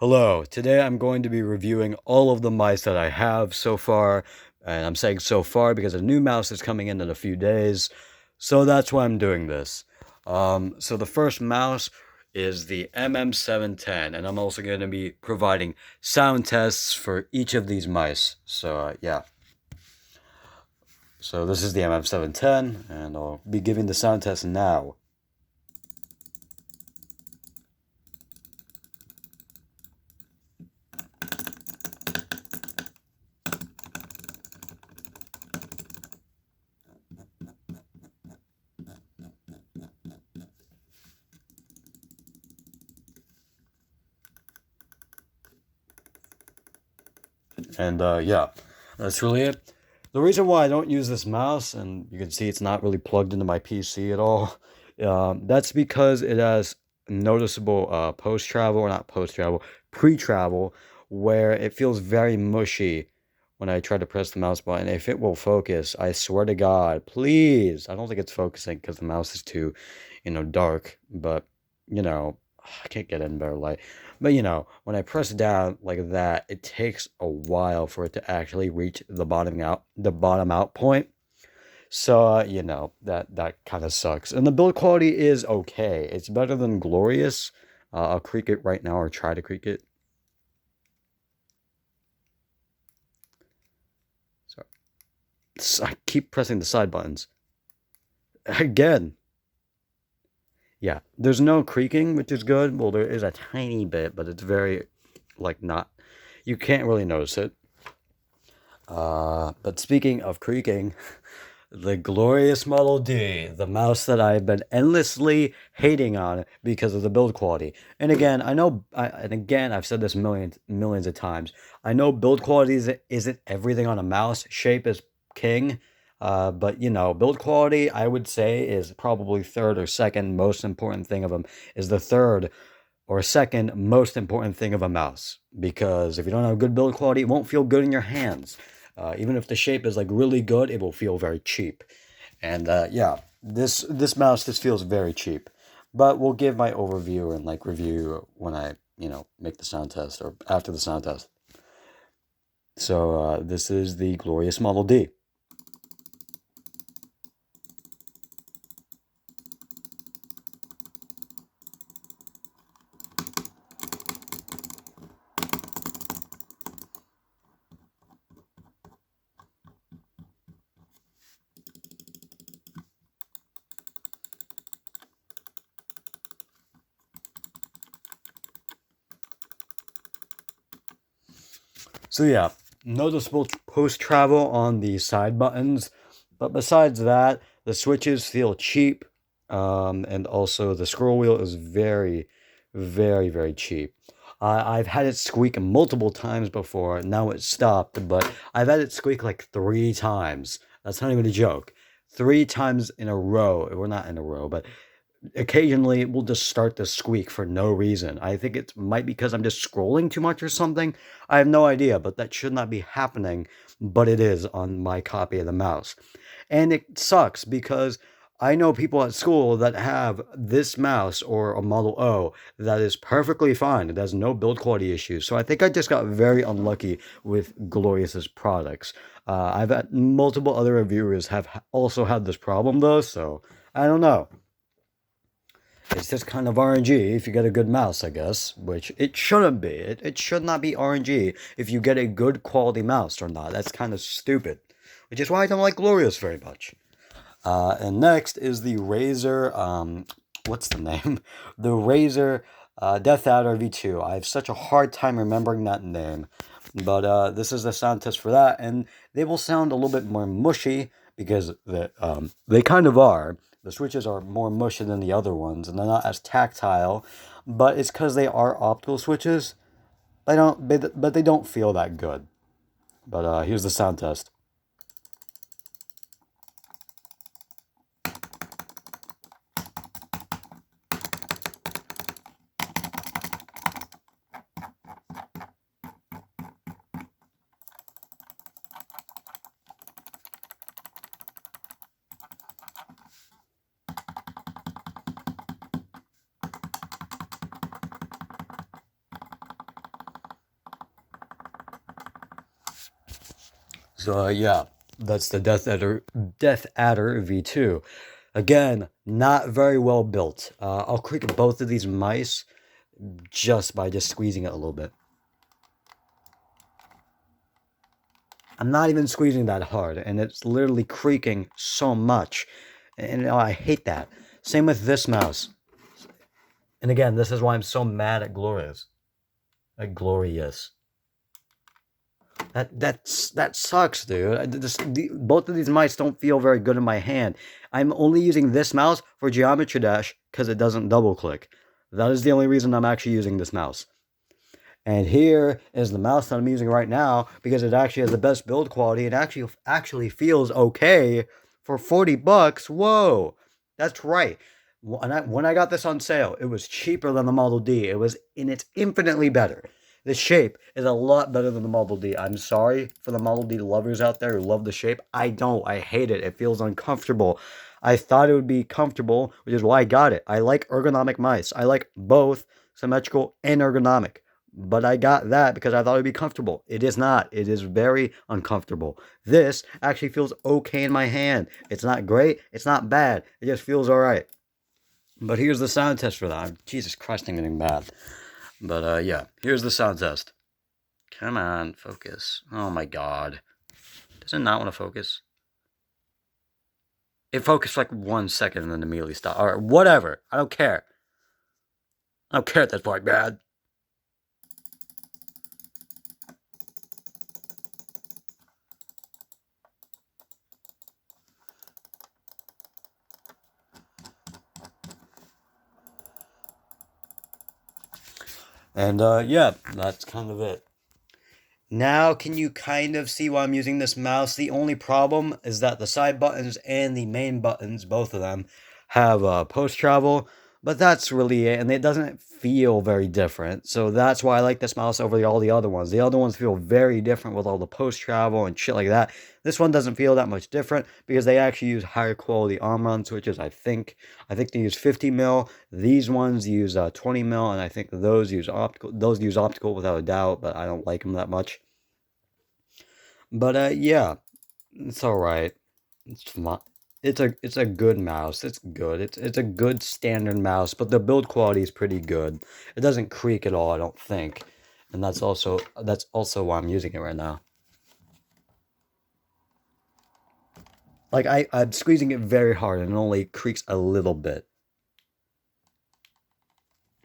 Hello, today I'm going to be reviewing all of the mice that I have so far, and I'm saying so far because a new mouse is coming in a few days, so that's why I'm doing this. So the first mouse is the MM710, and I'm also going to be providing sound tests for each of these mice. So yeah, so this is the MM710, and I'll be giving the sound test now. And yeah, that's really it. The reason why I don't use this mouse, and you can see it's not really plugged into my PC at all, that's because it has noticeable post-travel, or not post-travel, pre-travel, where it feels very mushy when I try to press the mouse button. If it will focus, I swear to God, please. I don't think it's focusing because the mouse is too, dark, but, I can't get in better light. But when I press down like that, it takes a while for it to actually reach the bottom out point. So that kind of sucks. And the build quality is okay. It's better than Glorious. I'll creak it right now, or try to creak it. Sorry, I keep pressing the side buttons again. Yeah, there's no creaking, which is good. Well, there is a tiny bit, but it's very, like, not. You can't really notice it. But speaking of creaking, the glorious Model D, the mouse that I've been endlessly hating on because of the build quality. And again, I've said this millions of times. I know build quality isn't everything on a mouse. Shape is king. But build quality, I would say, is probably third or second most important thing of them. Is the third or second most important thing of a mouse, because if you don't have good build quality, it won't feel good in your hands. Even if the shape is like really good, it will feel very cheap. And yeah, this mouse just feels very cheap. But we'll give my overview and like review when I make the sound test, or after the sound test. So this is the glorious Model D. So yeah, noticeable post travel on the side buttons, but besides that, the switches feel cheap, and also the scroll wheel is very, very, very cheap. I've had it squeak multiple times before. Now it stopped, but I've had it squeak like 3 times. That's not even a joke. 3 times in a row. We're not in a row, but occasionally it will just start to squeak for no reason. I think it might be because I'm just scrolling too much or something. I have no idea, but that should not be happening, but it is on my copy of the mouse. And it sucks because I know people at school that have this mouse or a Model O that is perfectly fine. It has no build quality issues. So I think I just got very unlucky with Glorious's products. I've had multiple other reviewers have also had this problem though, so I don't know. It's just kind of RNG if you get a good mouse, I guess, which it shouldn't be. It should not be RNG if you get a good quality mouse or not. That's kind of stupid, which is why I don't like Glorious very much. And next is the Razer, what's the name? The Razer Deathadder V2. I have such a hard time remembering that name. But this is the sound test for that, and they will sound a little bit more mushy because they kind of are. The switches are more mushy than the other ones, and they're not as tactile. But it's because they are optical switches. But they don't feel that good. But here's the sound test. So yeah, that's the Deathadder V2. Again, not very well built. I'll creak both of these mice just by squeezing it a little bit. I'm not even squeezing that hard, and it's literally creaking so much. And I hate that. Same with this mouse. And again, this is why I'm so mad at Glorious. At Glorious. That sucks, dude. Both of these mice don't feel very good in my hand. I'm only using this mouse for Geometry Dash because it doesn't double click. That is the only reason I'm actually using this mouse. And here is the mouse that I'm using right now because it actually has the best build quality. It actually feels okay for 40 bucks. Whoa, that's right. When I got this on sale, it was cheaper than the Model D. It's infinitely better. The shape is a lot better than the Model D. I'm sorry for the Model D lovers out there who love the shape. I don't. I hate it. It feels uncomfortable. I thought it would be comfortable, which is why I got it. I like ergonomic mice. I like both symmetrical and ergonomic. But I got that because I thought it'd be comfortable. It is not. It is very uncomfortable. This actually feels okay in my hand. It's not great. It's not bad. It just feels all right. But here's the sound test for that. Jesus Christ, I'm getting bad. But yeah, here's the sound test. Come on, focus. Oh my God. Does it not want to focus? It focused like 1 second and then immediately stopped. All right, whatever. I don't care. I don't care at this point, man. And yeah, that's kind of it. Now, can you kind of see why I'm using this mouse? The only problem is that the side buttons and the main buttons, both of them, have post travel, but that's really it, and it doesn't feel very different. So that's why I like this mouse over all the other ones. The other ones feel very different with all the post travel and shit like that. This one doesn't feel that much different because they actually use higher quality arm-on switches. I think they use 50 mil. These ones use 20 mil, and I think those use optical. Those use optical without a doubt, but I don't like them that much. But yeah, it's all right. It's fine. It's a good mouse. It's good. It's a good standard mouse, but the build quality is pretty good. It doesn't creak at all, I don't think, and that's also why I'm using it right now. Like I'm squeezing it very hard and it only creaks a little bit.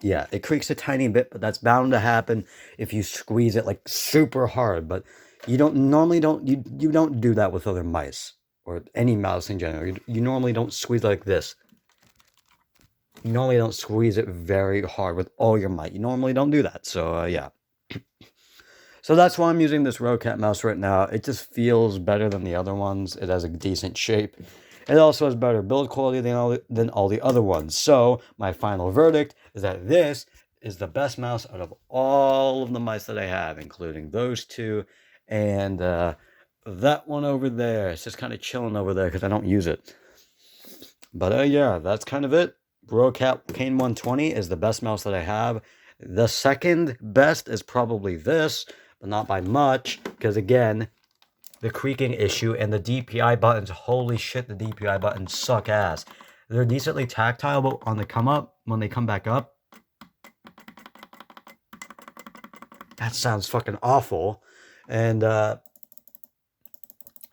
Yeah, it creaks a tiny bit, but that's bound to happen if you squeeze it like super hard. But you don't do that with other mice or any mouse in general. You normally don't squeeze like this. You normally don't squeeze it very hard with all your might. You normally don't do that. So yeah. So that's why I'm using this Rocat mouse right now. It just feels better than the other ones. It has a decent shape. It also has better build quality than all the other ones. So my final verdict is that this is the best mouse out of all of the mice that I have, including those two and that one over there. It's just kind of chilling over there because I don't use it. But yeah, that's kind of it. Rocat Kane 120 is the best mouse that I have. The second best is probably this, but not by much, because again, the creaking issue and the DPI buttons. Holy shit, the DPI buttons suck ass. They're decently tactile, but on the come up, when they come back up, that sounds fucking awful. And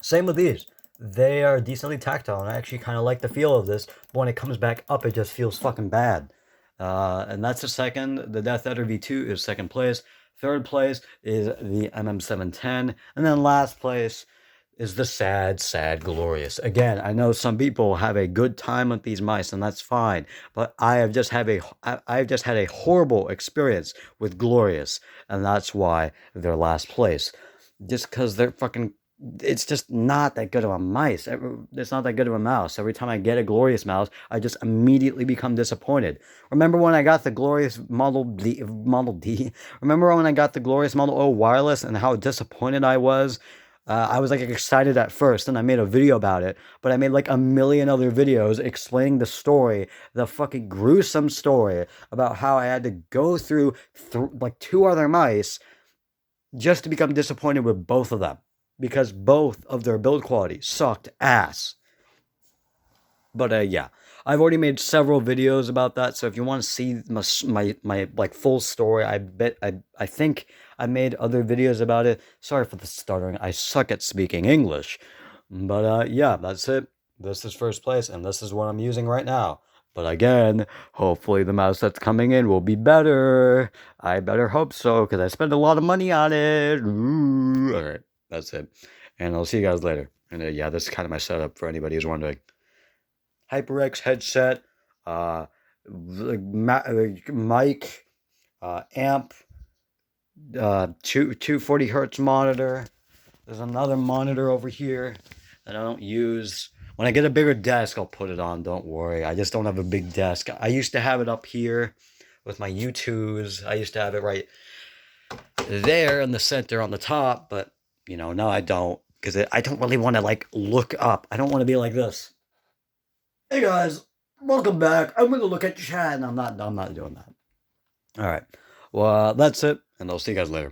same with these. They are decently tactile, and I actually kind of like the feel of this. But when it comes back up, it just feels fucking bad. And that's the second. The Deathadder V2 is second place. Third place is the MM710. And then last place is the sad Glorious. Again, I know some people have a good time with these mice, and that's fine. But I've just had a horrible experience with Glorious, and that's why they're last place. Just because they're fucking, it's just not that good of a mice. It's not that good of a mouse. Every time I get a Glorious mouse, I just immediately become disappointed. Remember when I got the Glorious Model D? Remember when I got the Glorious Model O wireless and how disappointed I was? I was like excited at first, and I made a video about it. But I made like a million other videos explaining the story, the fucking gruesome story about how I had to go through like two other mice just to become disappointed with both of them. because both of their build quality sucked ass. But yeah, I've already made several videos about that. So if you want to see my like full story, I think I made other videos about it. Sorry for the stuttering. I suck at speaking English. But yeah, that's it. This is first place, and this is what I'm using right now. But again, hopefully the mouse that's coming in will be better. I better hope so, because I spent a lot of money on it. Ooh. All right, that's it. And I'll see you guys later. And yeah, this is kind of my setup for anybody who's wondering. HyperX headset, mic, amp, 240 hertz monitor. There's another monitor over here that I don't use. When I get a bigger desk, I'll put it on. Don't worry. I just don't have a big desk. I used to have it up here with my U2s. I used to have it right there in the center on the top, but you know, now I don't, because I don't really want to like look up. I don't want to be like this. Hey guys, welcome back. I'm gonna look at chat, and I'm not doing that. All right. Well, that's it, and I'll see you guys later.